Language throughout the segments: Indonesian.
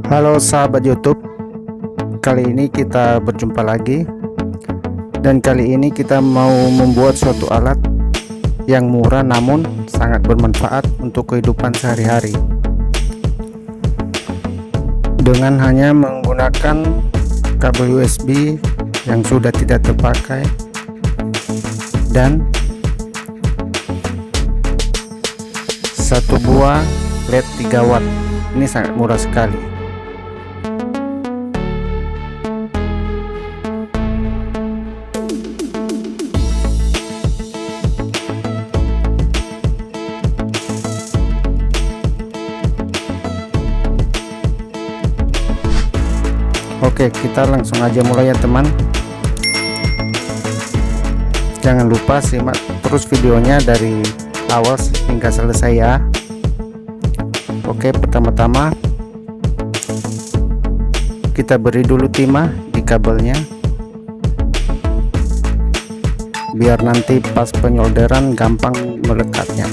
Halo sahabat YouTube, kali ini kita berjumpa lagi, dan kali ini kita mau membuat suatu alat yang murah namun sangat bermanfaat untuk kehidupan sehari-hari dengan hanya menggunakan kabel USB yang sudah tidak terpakai dan satu buah LED 3 watt. Ini sangat murah sekali. Oke, kita langsung aja mulai ya teman. Jangan lupa simak terus videonya dari awal hingga selesai ya. Oke, pertama-tama kita beri dulu timah di kabelnya biar nanti pas penyolderan gampang melekatnya.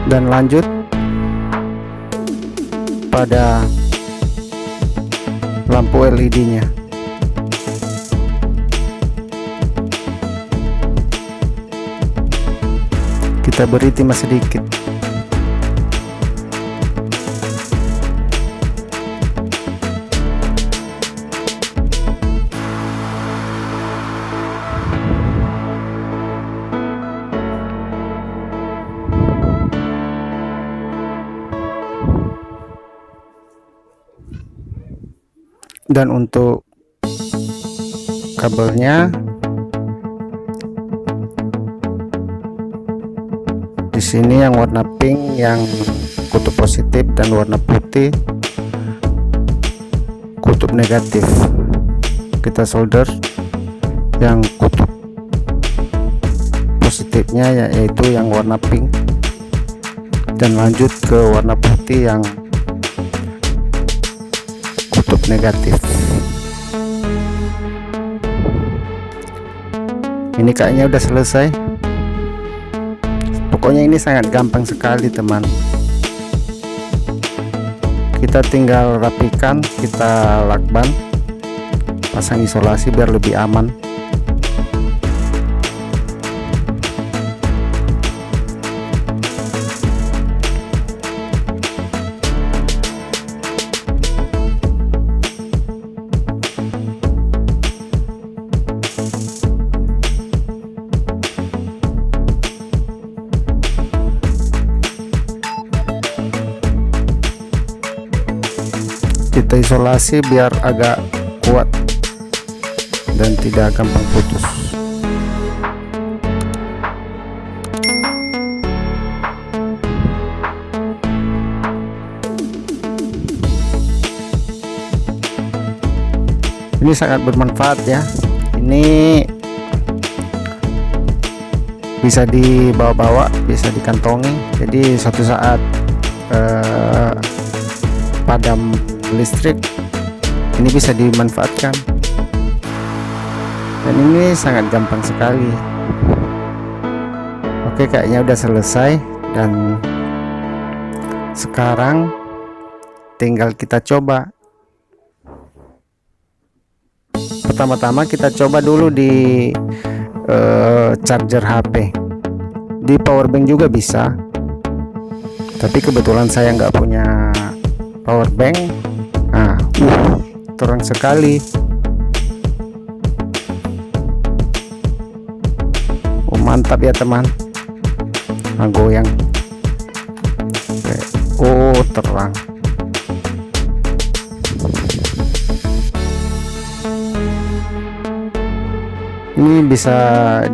Dan lanjut pada lampu LED-nya. Kita beri timah sedikit. Dan untuk kabelnya di sini yang warna pink yang kutub positif dan warna putih kutub negatif. Kita solder yang kutub positifnya yaitu yang warna pink, dan lanjut ke warna putih yang kutub negatif. Ini kayaknya udah selesai. Pokoknya ini sangat gampang sekali teman. Kita tinggal rapikan, kita lakban, pasang isolasi biar lebih aman. Kita isolasi biar agak kuat dan tidak gampang putus. Ini sangat bermanfaat ya. Ini bisa dibawa-bawa, bisa dikantongi. Jadi suatu saat padam listrik ini bisa dimanfaatkan, dan ini sangat gampang sekali. Oke, kayaknya udah selesai, dan sekarang tinggal kita coba. Pertama-tama kita coba dulu di charger HP. Di power bank juga bisa, tapi kebetulan saya nggak punya power bank. Nah, terang sekali. Oh, mantap ya teman. Nah, goyang. Oh, terang. Ini bisa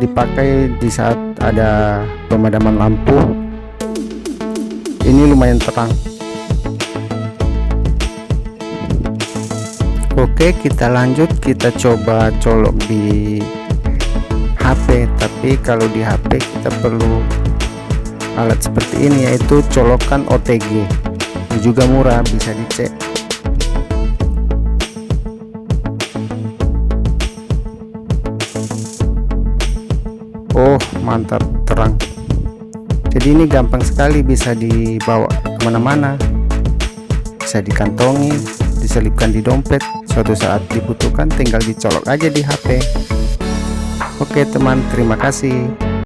dipakai di saat ada pemadaman lampu. Ini lumayan terang. Oke, kita lanjut, kita coba colok di HP. Tapi kalau di HP kita perlu alat seperti ini, yaitu colokan OTG. Ini juga murah, bisa dicek. mantap, terang. Jadi ini gampang sekali, bisa dibawa kemana-mana, bisa dikantongi, diselipkan di dompet. Suatu saat dibutuhkan tinggal dicolok aja di HP. Oke teman, terima kasih.